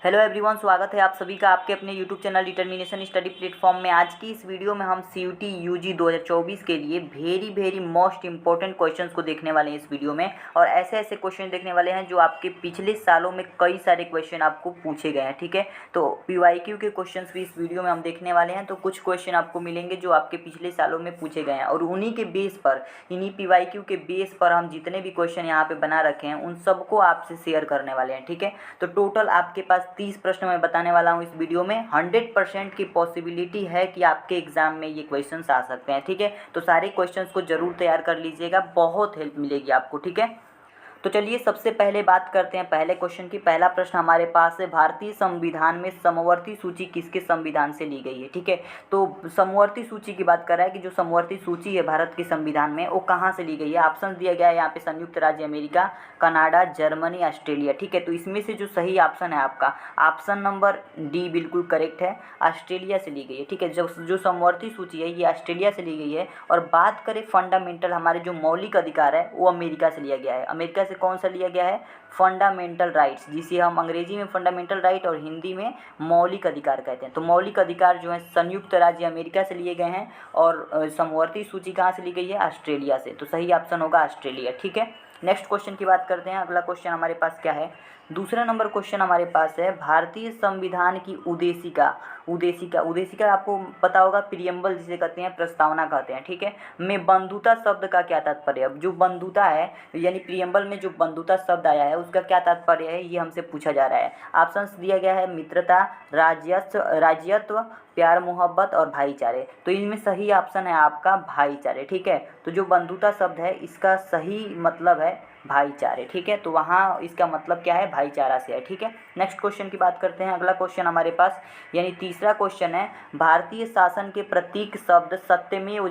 Hello everyone, स्वागत है आप सभी का आपके अपने YouTube channel determination study platform में। आज की इस वीडियो में हम सीयूटी यूजी 2024 के लिए वेरी मोस्ट इंपॉर्टेंट क्वेश्चंस को देखने वाले हैं इस वीडियो में। और ऐसे ऐसे क्वेश्चन देखने वाले हैं जो आपके पिछले सालों में कई सारे क्वेश्चन आपको पूछे गए हैं। ठीक है, तो पीवाईक्यू के क्वेश्चन भी इस वीडियो में हम देखने वाले हैं। तो कुछ क्वेश्चन आपको मिलेंगे जो आपके पिछले सालों में पूछे गए हैं और उन्हीं के बेस पर, इन्हीं पीवाईक्यू के बेस पर हम जितने भी क्वेश्चन यहाँ पे बना रखे हैं उन सबको आपसे शेयर करने वाले हैं। ठीक है, तो टोटल आपके पास 30 प्रश्न मैं बताने वाला हूँ इस वीडियो में। 100% की पॉसिबिलिटी है कि आपके एग्जाम में ये क्वेश्चंस आ सकते हैं। ठीक है, तो सारे क्वेश्चंस को जरूर तैयार कर लीजिएगा, बहुत हेल्प मिलेगी आपको। ठीक है, तो चलिए सबसे पहले बात करते हैं पहले क्वेश्चन की। पहला प्रश्न हमारे पास है, भारतीय संविधान में समवर्ती सूची किसके संविधान से ली गई है। ठीक है, तो समवर्ती सूची की बात कर रहा है कि जो समवर्ती सूची है भारत के संविधान में वो कहाँ से ली गई है। ऑप्शन दिया गया है यहाँ पे संयुक्त राज्य अमेरिका, कनाडा, जर्मनी, ऑस्ट्रेलिया। ठीक है, तो इसमें से जो सही ऑप्शन है आपका ऑप्शन नंबर डी बिल्कुल करेक्ट है, ऑस्ट्रेलिया से ली गई है। ठीक है, जो समवर्ती सूची है ये ऑस्ट्रेलिया से ली गई है। और बात करें फंडामेंटल, हमारे जो मौलिक अधिकार है वो अमेरिका से लिया गया है। अमेरिका से कौन सा लिया गया है? फंडामेंटल राइट्स, जिसे हम अंग्रेजी में फंडामेंटल राइट और हिंदी में मौलिक अधिकार कहते हैं। तो मौलिक अधिकार जो है संयुक्त राज्य अमेरिका से लिए गए हैं और समवर्ती सूची कहाँ से ली गई है? ऑस्ट्रेलिया से। तो सही ऑप्शन होगा ऑस्ट्रेलिया। ठीक है, नेक्स्ट क्वेश्चन की बात करते हैं। अगला क्वेश्चन हमारे पास क्या है? दूसरा नंबर क्वेश्चन हमारे पास है, भारतीय संविधान की उद्देशिका। उद्देशिका आपको पता होगा, प्रियम्बल जिसे कहते हैं, प्रस्तावना कहते हैं। ठीक है, में बंधुता शब्द का क्या तात्पर्य है? अब जो बंधुता है यानी प्रियम्बल में जो बंधुता शब्द आया है उसका क्या तात्पर्य है, ये हमसे पूछा जा रहा है। ऑप्शंस दिया गया है, मित्रता, राज्यत्व, प्यार मोहब्बत और भाईचारे। तो इनमें सही ऑप्शन है आपका भाईचारे। ठीक है, तो जो बंधुता शब्द है इसका सही मतलब है भाईचारे। ठीक है, तो वहाँ इसका मतलब क्या है? भाईचारा से है। ठीक है, नेक्स्ट क्वेश्चन की बात करते हैं। अगला क्वेश्चन हमारे पास यानी तीसरा क्वेश्चन है, भारतीय शासन के प्रतीक शब्द सत्यमेव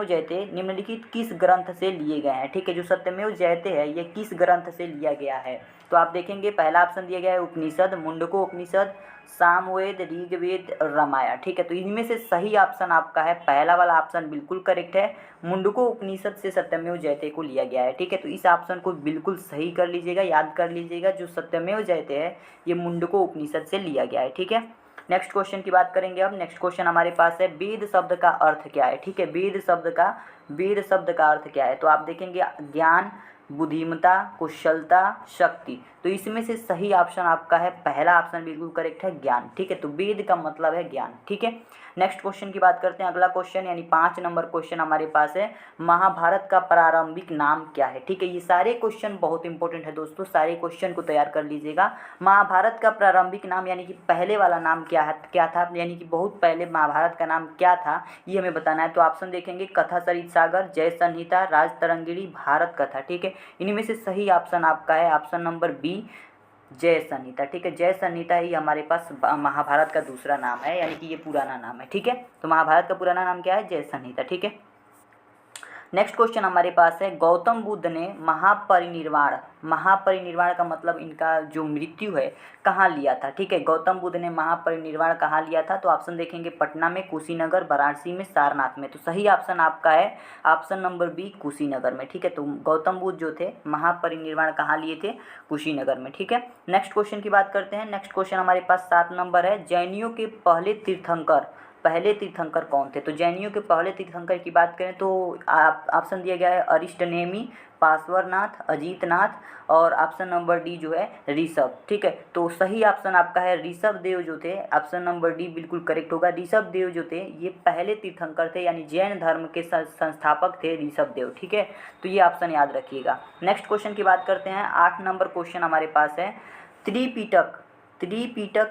जयते निम्नलिखित किस ग्रंथ से लिए गए हैं। ठीक है, जो सत्यमेव जयते है ये किस ग्रंथ से लिया गया है? तो आप देखेंगे पहला ऑप्शन दिया गया है उपनिषद, मुंडको उपनिषद, सामवेद, ऋग्वेद, रामायण। ठीक है, तो इनमें से सही ऑप्शन आपका है पहला वाला ऑप्शन बिल्कुल करेक्ट है, मुंडको उपनिषद से सत्यमेव जयते को लिया गया है। ठीक है, तो इस ऑप्शन को बिल्कुल सही कर लीजिएगा, याद कर लीजिएगा, जो सत्यमेव जयते है ये मुंडको उपनिषद से लिया गया है। ठीक है, नेक्स्ट क्वेश्चन की बात करेंगे। अब नेक्स्ट क्वेश्चन हमारे पास है, वेद शब्द का अर्थ क्या है? ठीक है, वेद शब्द का अर्थ क्या है? तो आप देखेंगे ज्ञान, बुद्धिमता, कुशलता, शक्ति। तो इसमें से सही ऑप्शन आपका है पहला ऑप्शन बिल्कुल करेक्ट है, ज्ञान। ठीक है, तो वेद का मतलब है ज्ञान। ठीक है, नेक्स्ट क्वेश्चन की बात करते हैं। अगला क्वेश्चन यानी 5 नंबर क्वेश्चन हमारे पास है, महाभारत का प्रारंभिक नाम क्या है? ठीक है, ये सारे क्वेश्चन बहुत इंपॉर्टेंट है दोस्तों, सारे क्वेश्चन को तैयार कर लीजिएगा। महाभारत का प्रारंभिक नाम यानी कि पहले वाला नाम क्या था, यानी कि बहुत पहले महाभारत का नाम क्या था ये हमें बताना है। तो ऑप्शन देखेंगे, कथा सरित सागर, जय संहिता, राजतरंगिणी, भारत कथा। ठीक है, इनमें से सही ऑप्शन आपका है ऑप्शन नंबर बी, जय संहिता। ठीक है, जय संहिता ही हमारे पास महाभारत का दूसरा नाम है, यानी कि ये पुराना नाम है। ठीक है, तो महाभारत का पुराना नाम क्या है? जय संहिता। ठीक है, नेक्स्ट क्वेश्चन हमारे पास है, गौतम बुद्ध ने महापरिनिर्वाण का मतलब इनका जो मृत्यु है कहाँ लिया था? ठीक है, गौतम बुद्ध ने महापरिनिर्वाण कहाँ लिया था? तो ऑप्शन देखेंगे, पटना में, कुशीनगर, वाराणसी में, सारनाथ में। तो सही ऑप्शन आपका है ऑप्शन नंबर बी, कुशीनगर में। ठीक है, तो गौतम बुद्ध जो थे महापरिनिर्वाण कहाँ लिए थे? कुशीनगर में। ठीक है, नेक्स्ट क्वेश्चन की बात करते हैं। नेक्स्ट क्वेश्चन हमारे पास 7 नंबर है, जैनियों के पहले तीर्थंकर कौन थे? तो जैनियों के पहले तीर्थंकर की बात करें तो ऑप्शन दिया गया है, अरिष्टनेमी, पार्श्वनाथ, अजीतनाथ और ऑप्शन नंबर डी जो है ऋषभ। ठीक है, तो सही ऑप्शन आपका है ऋषभ देव जो थे, ऑप्शन नंबर डी बिल्कुल करेक्ट होगा। ऋषभ देव जो थे ये पहले तीर्थंकर थे, यानी जैन धर्म के संस्थापक थे ऋषभ देव। ठीक है, तो ये ऑप्शन याद रखिएगा। नेक्स्ट क्वेश्चन की बात करते हैं। 8 नंबर क्वेश्चन हमारे पास है, त्रिपिटक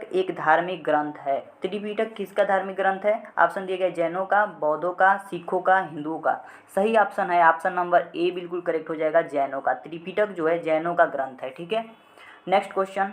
एक धार्मिक ग्रंथ है। त्रिपिटक किसका धार्मिक ग्रंथ है? ऑप्शन दिया गया जैनों का, बौद्धों का, सिखों का, हिंदुओं का। सही ऑप्शन है ऑप्शन नंबर ए बिल्कुल करेक्ट हो जाएगा, जैनों का। त्रिपिटक जो है जैनों का ग्रंथ है। ठीक है, नेक्स्ट क्वेश्चन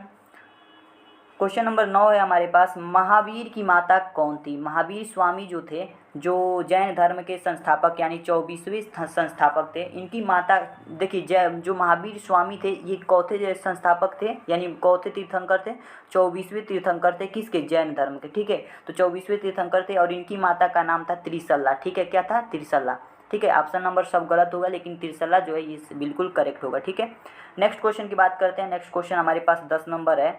नंबर 9 है हमारे पास, महावीर की माता कौन थी? महावीर स्वामी जो थे, जो जैन धर्म के संस्थापक यानी 24वें संस्थापक थे, इनकी माता देखिए, जो महावीर स्वामी थे ये कौथे संस्थापक थे, यानी कौथे तीर्थंकर थे? 24वें तीर्थंकर थे, किसके? जैन धर्म के। ठीक है, तो 24वें तीर्थंकर थे और इनकी माता का नाम था त्रिशला। ठीक है, क्या था? त्रिशला। ठीक है, ऑप्शन नंबर सब गलत होगा लेकिन त्रिशला जो है ये बिल्कुल करेक्ट होगा। ठीक है, नेक्स्ट क्वेश्चन की बात करते हैं। नेक्स्ट क्वेश्चन हमारे पास 10 नंबर है,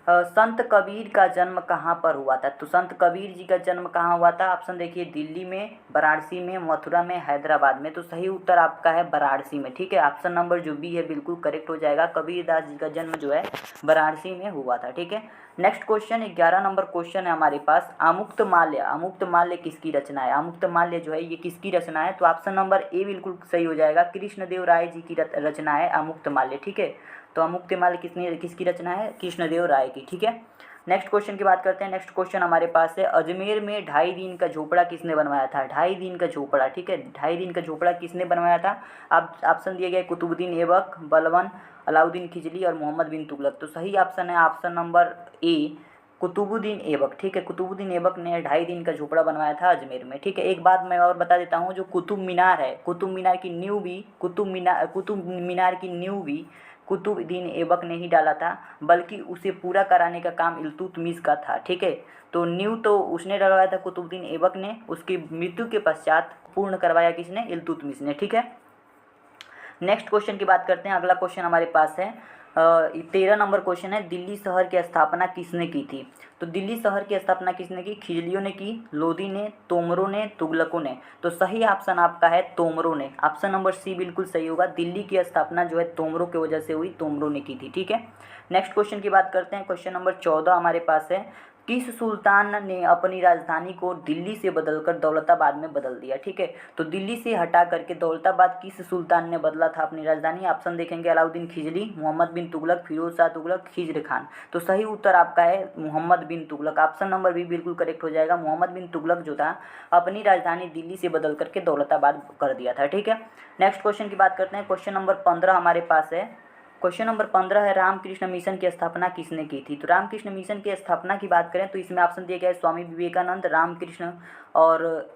संत कबीर का जन्म कहाँ पर हुआ था? तो संत कबीर जी का जन्म कहाँ हुआ था? ऑप्शन देखिए, दिल्ली में, वाराणसी में, मथुरा में, हैदराबाद में। तो सही उत्तर आपका है वाराणसी में। ठीक है, ऑप्शन नंबर जो बी है बिल्कुल करेक्ट हो जाएगा। कबीरदास जी का जन्म जो है वाराणसी में हुआ था। ठीक है, नेक्स्ट क्वेश्चन 11 नंबर क्वेश्चन है हमारे पास। आमुक्तमाल्य, आमुक्तमाल्य किसकी रचना है? आमुक्तमाल्य जो है ये किसकी रचना है? तो ऑप्शन नंबर ए बिल्कुल सही हो जाएगा। कृष्णदेव राय जी की रचना है आमुक्तमाल्य। ठीक है, तो आमुक्तमाल्य किसकी रचना है? कृष्णदेव राय की। ठीक है, नेक्स्ट क्वेश्चन की बात करते हैं। नेक्स्ट क्वेश्चन हमारे पास है, अजमेर में 2.5 दिन का झोपड़ा किसने बनवाया था? 2.5 दिन का झोपड़ा। ठीक है, 2.5 दिन का झोपड़ा किसने बनवाया था? आप ऑप्शन दिए गए कुतुबुद्दीन ऐबक, बलबन, अलाउद्दीन खिजली और मोहम्मद बिन तुगलक। तो सही ऑप्शन है option number A, Qutubuddin Aibak. ठीक है, कुतुबुद्दीन ऐबक ने 2.5 दिन का झोपड़ा बनवाया था अजमेर में। ठीक है, एक बात मैं और बता देता हूँ, जो कुतुब मीनार है, कुतुब मीनार की नींव भी कुतुबुद्दीन ऐबक ने ही डाला था, बल्कि उसे पूरा कराने का काम इल्तुतमिश का था। ठीक है, तो नींव तो उसने डलवाया था कुतुबुद्दीन ऐबक ने, उसकी मृत्यु के पश्चात पूर्ण करवाया किसने? इल्तुतमिश ने। ठीक है, नेक्स्ट क्वेश्चन की बात करते हैं। अगला क्वेश्चन हमारे पास है 13 नंबर क्वेश्चन है, दिल्ली शहर की स्थापना किसने की थी? तो दिल्ली शहर की स्थापना किसने की? खिजलियों ने की, लोदी ने, तोमरों ने, तुगलकों ने। तो सही ऑप्शन आपका है तोमरों ने। ऑप्शन नंबर सी बिल्कुल सही होगा। दिल्ली की स्थापना जो है तोमरों की वजह से हुई, तोमरों ने की थी। ठीक है, नेक्स्ट क्वेश्चन की बात करते हैं। क्वेश्चन नंबर 14 हमारे पास है, किस सुल्तान ने अपनी राजधानी को दिल्ली से बदलकर दौलताबाद में बदल दिया? ठीक है, तो दिल्ली से हटा करके दौलताबाद किस सुल्तान ने बदला था अपनी राजधानी? ऑप्शन देखेंगे, अलाउद्दीन खिजली, मोहम्मद बिन तुगलक, फिरोज शाह तुगलक, खिज्र खान। तो सही उत्तर आपका है मोहम्मद बिन तुगलक। ऑप्शन नंबर बी बिल्कुल करेक्ट हो जाएगा। मोहम्मद बिन तुगलक जो था अपनी राजधानी दिल्ली से बदल करके दौलताबाद कर दिया था। ठीक है, नेक्स्ट क्वेश्चन की बात करते हैं। क्वेश्चन नंबर 15 हमारे पास है। क्वेश्चन नंबर 15 है, रामकृष्ण मिशन की स्थापना किसने की थी? तो रामकृष्ण मिशन की स्थापना की बात करें तो इसमें ऑप्शन दिया गया है स्वामी विवेकानंद, रामकृष्ण और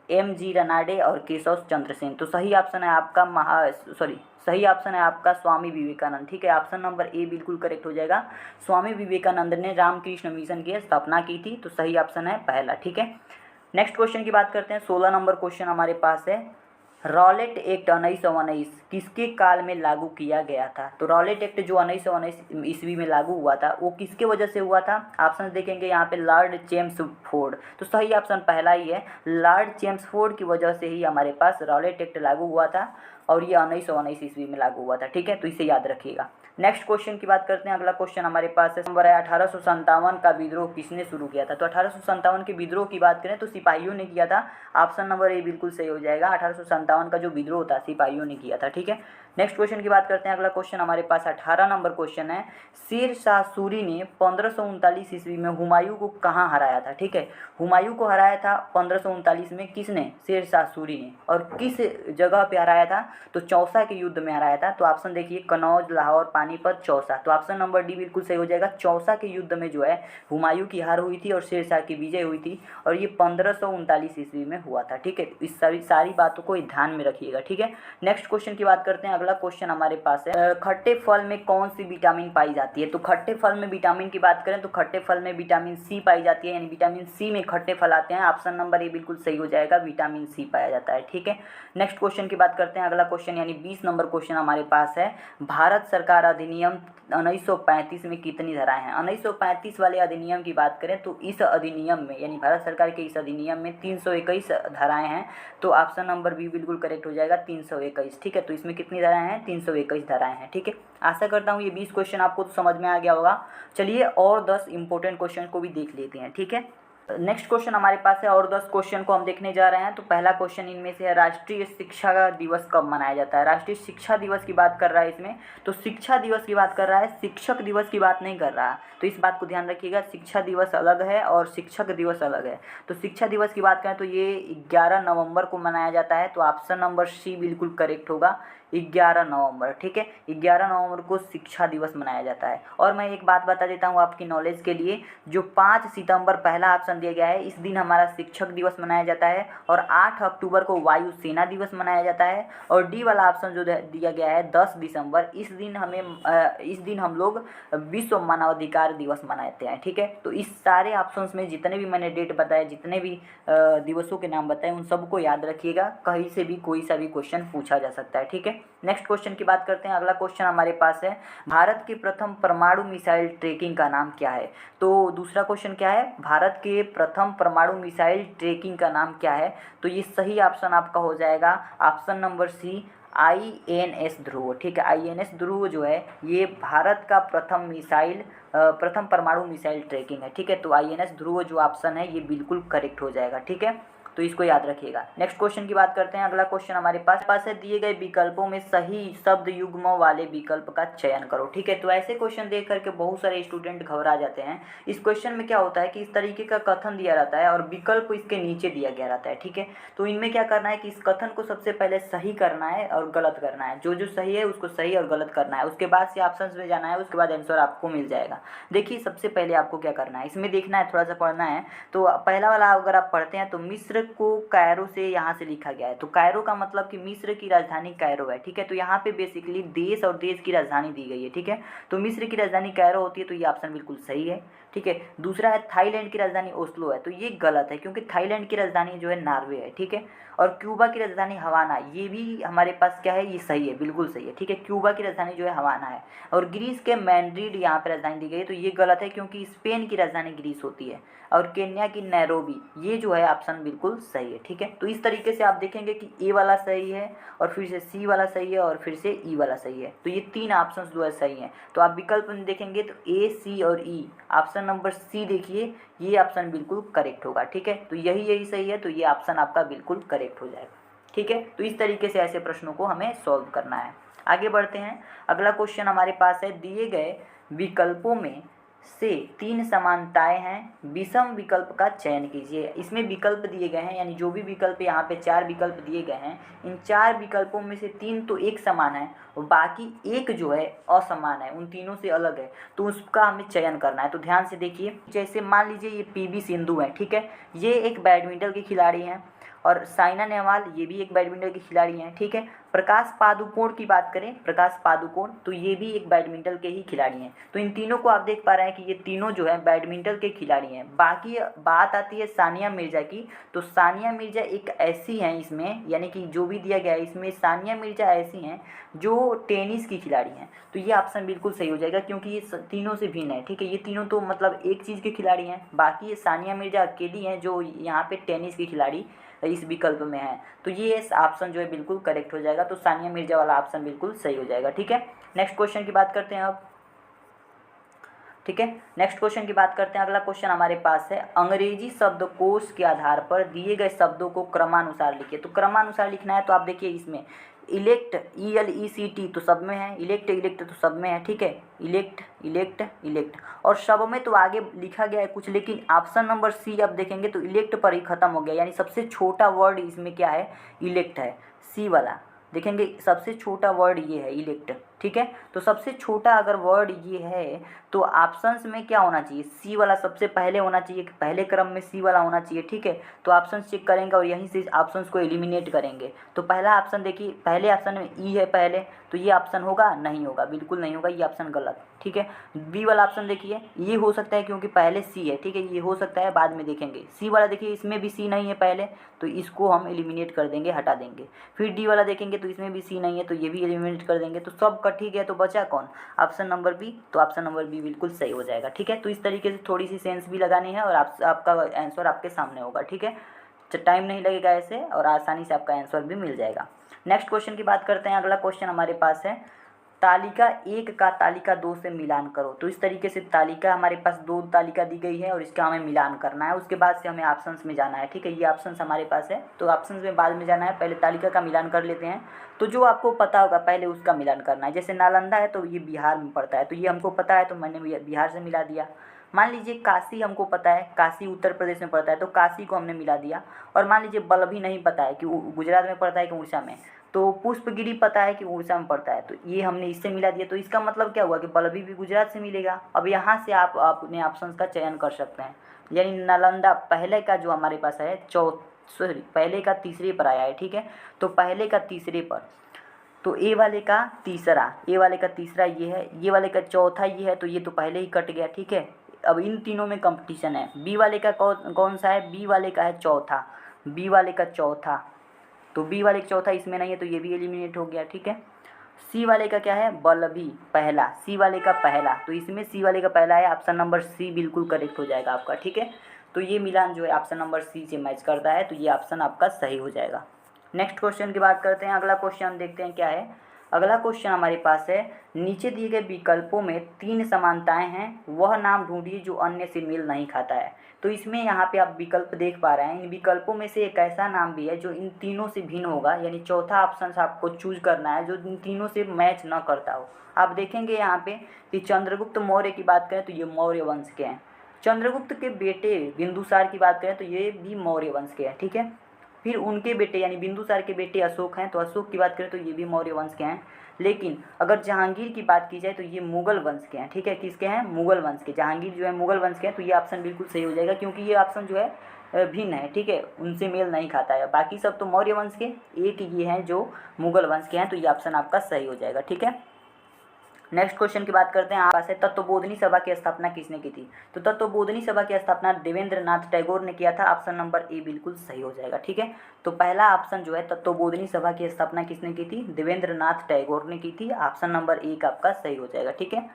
M.G. रनाडे और केशव चंद्र सेन। तो सही ऑप्शन है आपका सही ऑप्शन है आपका स्वामी विवेकानंद। ठीक है, ऑप्शन नंबर ए बिल्कुल करेक्ट हो जाएगा। स्वामी विवेकानंद ने रामकृष्ण मिशन की स्थापना की थी, तो सही ऑप्शन है पहला। ठीक है, नेक्स्ट क्वेश्चन की बात करते हैं। 16 नंबर क्वेश्चन हमारे पास है, रॉलेट एक्ट 1919 किसके काल में लागू किया गया था? तो रॉलेट एक्ट जो 1919 ईस्वी में लागू हुआ था वो किसके वजह से हुआ था? ऑप्शन देखेंगे यहाँ पे, लॉर्ड चेम्सफोर्ड। तो सही ऑप्शन पहला ही है, लॉर्ड चेम्सफोर्ड की वजह से ही हमारे पास रॉलेट एक्ट लागू हुआ था और ये 1919 ईस्वी में लागू हुआ था। ठीक है, तो इसे याद रखिएगा। नेक्स्ट क्वेश्चन की बात करते हैं। अगला क्वेश्चन हमारे पास है, नंबर है 1857 का विद्रोह किसने शुरू किया था? तो 1857 के विद्रोह की बात करें तो सिपाहियों ने किया था। ऑप्शन नंबर ए बिल्कुल सही हो जाएगा। 1857 का जो विद्रोह था सिपाहियों ने किया था। ठीक है, नेक्स्ट क्वेश्चन की बात करते हैं। अगला क्वेश्चन हमारे पास 18 नंबर क्वेश्चन है, शेर शाह सूरी ने 1539 ईस्वी में हुमायूं को कहाँ हराया था? ठीक है, हुमायूं को हराया था 1539 में किसने? शेर शाह सूरी ने। और किस जगह पे हराया था? तो चौसा के युद्ध में हराया था। तो ऑप्शन देखिए, कनौज, लाहौर, पानीपत, चौसा। तो ऑप्शन नंबर डी बिल्कुल सही हो जाएगा। चौसा के युद्ध में जो है हुमायूं की हार हुई थी और शेर शाह की विजय हुई थी, और ये 1539 ईस्वी में हुआ था। ठीक है, इस सारी बातों को ध्यान में रखिएगा। ठीक है, नेक्स्ट क्वेश्चन की बात करते हैं। अगला क्वेश्चन हमारे पास है, खट्टे फल में कौन सी विटामिन पाई जाती है? तो खट्टे फल में विटामिन की बात करें तो खट्टे फल में विटामिन सी पाई जाती है, यानी विटामिन सी में खट्टे फल आते हैं। ऑप्शन नंबर ए बिल्कुल सही हो जाएगा, विटामिन सी पाया जाता है। ठीक है, नेक्स्ट क्वेश्चन की बात करते हैं। अगला क्वेश्चन यानी 20 नंबर क्वेश्चन हमारे पास है, भारत सरकार अधिनियम 1935 में कितनी धाराएं हैं? 1935 वाले अधिनियम की बात करें तो इस अधिनियम में, यानी भारत सरकार के इस अधिनियम में 321 धाराएं हैं। तो ऑप्शन नंबर बी बिल्कुल करेक्ट हो जाएगा, 321। ठीक है, तो इसमें कितनी धाराएं हैं? 321 धाराएं हैं। ठीक है, आशा करता हूँ ये 20 क्वेश्चन आपको तो समझ में आ गया होगा। चलिए और 10 इंपॉर्टेंट क्वेश्चन को भी देख लेते हैं। ठीक है, नेक्स्ट क्वेश्चन हमारे पास है और 10 क्वेश्चन को हम देखने जा रहे हैं। तो पहला क्वेश्चन इनमें से है, राष्ट्रीय शिक्षा दिवस कब मनाया जाता है? राष्ट्रीय शिक्षा दिवस की बात कर रहा है इसमें, तो शिक्षा दिवस की बात कर रहा है, शिक्षक दिवस की बात नहीं कर रहा। तो इस बात को ध्यान रखिएगा, शिक्षा दिवस अलग है और शिक्षक दिवस अलग है। तो शिक्षा दिवस की बात करें तो ये 11 नवंबर को मनाया जाता है। तो ऑप्शन नंबर सी बिल्कुल करेक्ट होगा, 11 नवंबर। ठीक है, 11 नवंबर को शिक्षा दिवस मनाया जाता है। और मैं एक बात बता देता हूँ आपकी नॉलेज के लिए, जो 5 सितंबर पहला ऑप्शन दिया गया है, इस दिन हमारा शिक्षक दिवस मनाया जाता है, और 8 अक्टूबर को वायु सेना दिवस मनाया जाता है, और डी वाला ऑप्शन जो दिया गया है 10 दिसंबर, इस दिन हम लोग विश्व मानवाधिकार दिवस मनाते हैं। ठीक है, तो इस सारे ऑप्शंस में जितने भी मैंने डेट बताए, जितने भी दिवसों के नाम बताए, उन सबको याद रखिएगा, कहीं से भी कोई सा भी क्वेश्चन पूछा जा सकता है। ठीक है, नेक्स्ट क्वेश्चन की बात करते हैं। अगला क्वेश्चन हमारे पास है, भारत के प्रथम परमाणु मिसाइल ट्रैकिंग का नाम क्या है। तो दूसरा क्वेश्चन क्या है, भारत के प्रथम परमाणु मिसाइल ट्रैकिंग का नाम क्या है। तो ये सही ऑप्शन आपका हो जाएगा ऑप्शन नंबर सी, INS ध्रुव। ठीक है, INS ध्रुव जो है ये भारत का प्रथम परमाणु मिसाइल ट्रैकिंग है। ठीक है, तो INS ध्रुव जो ऑप्शन है ये बिल्कुल करेक्ट हो जाएगा। ठीक है, तो इसको याद रखिएगा। नेक्स्ट क्वेश्चन की बात करते हैं। अगला क्वेश्चन हमारे पास है, दिए गए विकल्पों में सही शब्द युग्म वाले विकल्प का चयन करो। ठीक है, तो ऐसे क्वेश्चन देख करके बहुत सारे स्टूडेंट घबरा जाते हैं। इस क्वेश्चन में क्या होता है कि इस तरीके का कथन दिया रहता है और विकल्प इसके नीचे दिया गया रहता है। ठीक है, तो इनमें क्या करना है कि इस कथन को सबसे पहले सही करना है और गलत करना है। जो जो सही है उसको सही और गलत करना है, उसके बाद से ऑप्शन में जाना है, उसके बाद आंसर आपको मिल जाएगा। देखिए सबसे पहले आपको क्या करना है, इसमें देखना है, थोड़ा सा पढ़ना है। तो पहला वाला अगर आप पढ़ते हैं तो मिस्र को कायरो से यहाँ से लिखा गया है। तो कायरो का मतलब कि मिस्र की राजधानी कायरो है। ठीक है, तो यहाँ पे बेसिकली देश और देश की राजधानी दी गई है। ठीक है, तो मिस्र की राजधानी कायरो होती है, तो ये ऑप्शन बिल्कुल सही है। ठीक है, दूसरा है थाईलैंड की राजधानी ओस्लो है। तो ये गलत है क्योंकि थाईलैंड की राजधानी जो है नॉर्वे है। ठीक है, और क्यूबा की राजधानी हवाना, ये भी हमारे पास क्या है, ये सही है, बिल्कुल सही है। ठीक है, क्यूबा की राजधानी जो है हवाना है। और ग्रीस के मैड्रिड यहाँ पे राजधानी दी गई है, तो ये गलत है क्योंकि स्पेन की राजधानी ग्रीस होती है। और केन्या की नैरोबी, ये जो है ऑप्शन बिल्कुल सही है। ठीक है, तो इस तरीके से आप देखेंगे कि ए वाला सही है और फिर से सी वाला सही है और फिर से ई वाला सही है। तो ये तीन ऑप्शन जो है सही हैं। तो आप विकल्प में देखेंगे तो ए, सी और ई, ऑप्शन नंबर सी देखिए, ये ऑप्शन बिल्कुल करेक्ट होगा। ठीक है, तो यही सही है, तो ये ऑप्शन आपका बिल्कुल करेक्ट हो जाएगा। ठीक है, तो इस तरीके से ऐसे प्रश्नों को हमें सॉल्व करना है। आगे बढ़ते हैं। अगला क्वेश्चन हमारे पास है, दिए गए विकल्पों में से तीन समानताएं हैं, विषम विकल्प का चयन कीजिए। इसमें विकल्प दिए गए हैं, यानी जो भी विकल्प यहाँ पे चार विकल्प दिए गए हैं, इन चार विकल्पों में से तीन तो एक समान है और बाकी एक जो है असमान है, उन तीनों से अलग है। तो उसका हमें चयन करना है। तो ध्यान से देखिए, जैसे मान लीजिए ये PV सिंधु है। ठीक है, ये एक बैडमिंटन के खिलाड़ी हैं और साइना नेहवाल ये भी एक बैडमिंटन के खिलाड़ी हैं। ठीक है, प्रकाश पादुकोण की बात करें, प्रकाश पादुकोण, तो ये भी एक बैडमिंटन के ही खिलाड़ी हैं। तो इन तीनों को आप देख पा रहे हैं कि ये तीनों जो है बैडमिंटन के खिलाड़ी हैं। बाकी बात आती है सानिया मिर्जा की। तो सानिया मिर्जा एक ऐसी हैं इसमें, यानी कि जो भी दिया गया है इसमें सानिया मिर्जा ऐसी हैं जो टेनिस की खिलाड़ी हैं। तो ये ऑप्शन बिल्कुल सही हो जाएगा क्योंकि ये तीनों से भिन्न है। ठीक है, ये तीनों तो मतलब एक चीज़ के खिलाड़ी हैं, बाकी ये सानिया मिर्जा अकेली हैं जो यहाँ पे टेनिस की खिलाड़ी इस विकल्प में है। तो ये ऑप्शन जो है बिल्कुल करेक्ट हो जाएगा। तो सानिया मिर्जा वाला ऑप्शन बिल्कुल सही हो जाएगा। ठीक है, नेक्स्ट क्वेश्चन की बात करते हैं अब। ठीक है, नेक्स्ट क्वेश्चन की बात करते हैं। अगला क्वेश्चन हमारे पास है, अंग्रेजी शब्दकोश के आधार पर दिए गए शब्दों को क्रमानुसार लिखिए। तो क्रमानुसार लिखना है, तो आप देखिए इसमें इलेक्ट, ELECT तो सब में है, इलेक्ट तो सब में है। ठीक है, इलेक्ट और सब में तो आगे लिखा गया है कुछ, लेकिन ऑप्शन नंबर सी आप देखेंगे तो इलेक्ट पर ही खत्म हो गया, यानी सबसे छोटा वर्ड इसमें क्या है, इलेक्ट है। सी वाला देखेंगे, सबसे छोटा वर्ड ये है इलेक्ट। ठीक है, तो सबसे छोटा अगर वर्ड ये है तो ऑप्शंस में क्या होना चाहिए, सी वाला सबसे पहले होना चाहिए, पहले क्रम में सी वाला होना चाहिए। ठीक है, तो ऑप्शन चेक करेंगे और यहीं से ऑप्शंस को एलिमिनेट करेंगे। तो पहला ऑप्शन देखिए, पहले ऑप्शन में ई है पहले, तो ये ऑप्शन होगा, नहीं होगा, बिल्कुल नहीं होगा, ये ऑप्शन गलत। ठीक है, बी वाला ऑप्शन देखिए, ये हो सकता है क्योंकि पहले सी है। ठीक है, ये हो सकता है, बाद में देखेंगे। सी वाला देखिए, इसमें भी सी नहीं है पहले, तो इसको हम एलिमिनेट कर देंगे, हटा देंगे। फिर डी वाला देखेंगे तो इसमें भी सी नहीं है, तो ये भी एलिमिनेट कर देंगे। तो सब का ठीक है, तो बचा कौन, ऑप्शन नंबर बी। तो ऑप्शन नंबर बी बिल्कुल सही हो जाएगा। ठीक है, तो इस तरीके से थोड़ी सी सेंस भी लगानी है और आपका आंसर आपके सामने होगा। ठीक है, टाइम नहीं लगेगा ऐसे और आसानी से आपका आंसर भी मिल जाएगा। नेक्स्ट क्वेश्चन की बात करते हैं। अगला क्वेश्चन हमारे पास है, तालिका 1 का तालिका 2 से मिलान करो। तो इस तरीके से तालिका हमारे पास 2 तालिका दी गई है और इसका हमें मिलान करना है, उसके बाद से हमें ऑप्शंस में जाना है। ठीक है, ये ऑप्शंस हमारे पास है, तो ऑप्शंस में बाद में जाना है, पहले तालिका का मिलान कर लेते हैं। तो जो आपको पता होगा पहले उसका मिलान करना है। जैसे नालंदा है तो ये बिहार में पड़ता है, तो ये हमको पता है, तो मैंने बिहार से मिला दिया। मान लीजिए काशी हमको पता है, काशी उत्तर प्रदेश में पड़ता है, तो काशी को हमने मिला दिया। और मान लीजिए बल्लभी नहीं पता है कि गुजरात में पड़ता है कि उड़ीसा में, तो पुष्पगिरी पता है कि उड़ीसा में पड़ता है, तो ये हमने इससे मिला दिया। तो इसका मतलब क्या हुआ कि बल्लभी भी गुजरात से मिलेगा। अब यहाँ से आप अपने ऑप्शंस का चयन कर सकते हैं, यानी नालंदा पहले का जो हमारे पास है पहले का तीसरे पर आया है। ठीक है, तो पहले का तीसरे पर, तो ए वाले का तीसरा ये है, ये वाले का चौथा ये है, तो ये तो पहले ही कट गया। ठीक है, अब इन तीनों में कंपटीशन है। बी वाले का कौन सा है, बी वाले का है चौथा, बी वाले का चौथा, तो बी वाले का चौथा इसमें नहीं है तो ये भी एलिमिनेट हो गया। ठीक है, सी वाले का क्या है, बल्बी पहला, सी वाले का पहला, तो इसमें सी वाले का पहला है, ऑप्शन नंबर सी बिल्कुल करेक्ट हो जाएगा आपका। ठीक है, तो ये मिलान जो है ऑप्शन नंबर सी से मैच करता है, तो ये ऑप्शन आपका सही हो जाएगा। नेक्स्ट क्वेश्चन की बात करते हैं। अगला क्वेश्चन देखते हैं क्या है। अगला क्वेश्चन हमारे पास है, नीचे दिए गए विकल्पों में 3 समानताएं हैं, वह नाम ढूंढिए जो अन्य से मेल नहीं खाता है। तो इसमें यहाँ पे आप विकल्प देख पा रहे हैं, इन विकल्पों में से एक ऐसा नाम भी है जो इन तीनों से भिन्न होगा, यानी चौथा ऑप्शन आपको चूज करना है जो इन तीनों से मैच न करता हो। आप देखेंगे यहाँ पे कि चंद्रगुप्त मौर्य की बात करें तो ये मौर्य वंश के हैं, चंद्रगुप्त के बेटे बिंदुसार की बात करें तो ये भी मौर्य वंश के हैं। ठीक है, फिर उनके बेटे यानी बिंदुसार के बेटे अशोक हैं, तो अशोक की बात करें तो ये भी मौर्य वंश के हैं। लेकिन अगर जहांगीर की बात की जाए तो ये मुगल वंश के हैं। ठीक है, किसके हैं, मुगल वंश के। जहांगीर जो है मुगल वंश के हैं, तो ये ऑप्शन बिल्कुल सही हो जाएगा क्योंकि ये ऑप्शन जो है भिन्न है। ठीक है, उनसे मेल नहीं खाता है, बाकी सब तो मौर्य वंश के, एक ये हैं जो मुगल वंश के हैं, तो ये ऑप्शन आपका सही हो जाएगा। ठीक है, नेक्स्ट क्वेश्चन की बात करते हैं। आपस है तत्वबोधिनी सभा की स्थापना किसने की थी। तो तत्वबोधिनी सभा की स्थापना देवेंद्र नाथ टैगोर ने किया था, ऑप्शन नंबर ए बिल्कुल सही हो जाएगा। ठीक है, तो पहला ऑप्शन जो है तत्वबोधिनी सभा की स्थापना किसने की थी, देवेंद्र नाथ टैगोर ने की थी, ऑप्शन नंबर ए आपका सही हो जाएगा। ठीक है,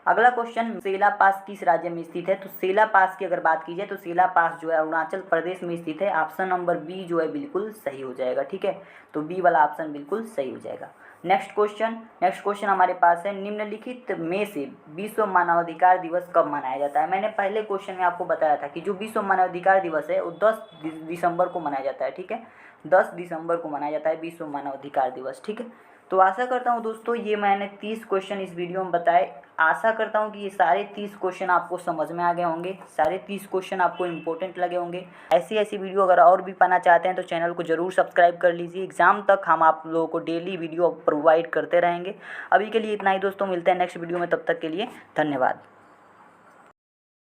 अगला क्वेश्चन, सेला पास किस राज्य में स्थित है। तो सेला पास की अगर बात की जाए तो सेला पास जो है अरुणाचल प्रदेश में स्थित है, ऑप्शन नंबर बी जो है बिल्कुल सही हो जाएगा। ठीक है, तो बी वाला ऑप्शन बिल्कुल सही हो जाएगा। नेक्स्ट क्वेश्चन हमारे पास है, निम्नलिखित में से विश्व मानवाधिकार दिवस कब मनाया जाता है। मैंने पहले क्वेश्चन में आपको बताया था कि जो विश्व मानवाधिकार दिवस है वो 10 दिसंबर को मनाया जाता है। ठीक है, 10 दिसंबर को मनाया जाता है विश्व मानवाधिकार दिवस। ठीक है, तो आशा करता हूँ दोस्तों ये मैंने 30 क्वेश्चन इस वीडियो में बताए, आशा करता हूँ कि ये सारे 30 क्वेश्चन आपको समझ में आ गए होंगे, सारे 30 क्वेश्चन आपको इंपॉर्टेंट लगे होंगे। ऐसी वीडियो अगर और भी पाना चाहते हैं तो चैनल को ज़रूर सब्सक्राइब कर लीजिए। एग्ज़ाम तक हम आप लोगों को डेली वीडियो प्रोवाइड करते रहेंगे। अभी के लिए इतना ही दोस्तों, मिलते हैं नेक्स्ट वीडियो में, तब तक के लिए धन्यवाद।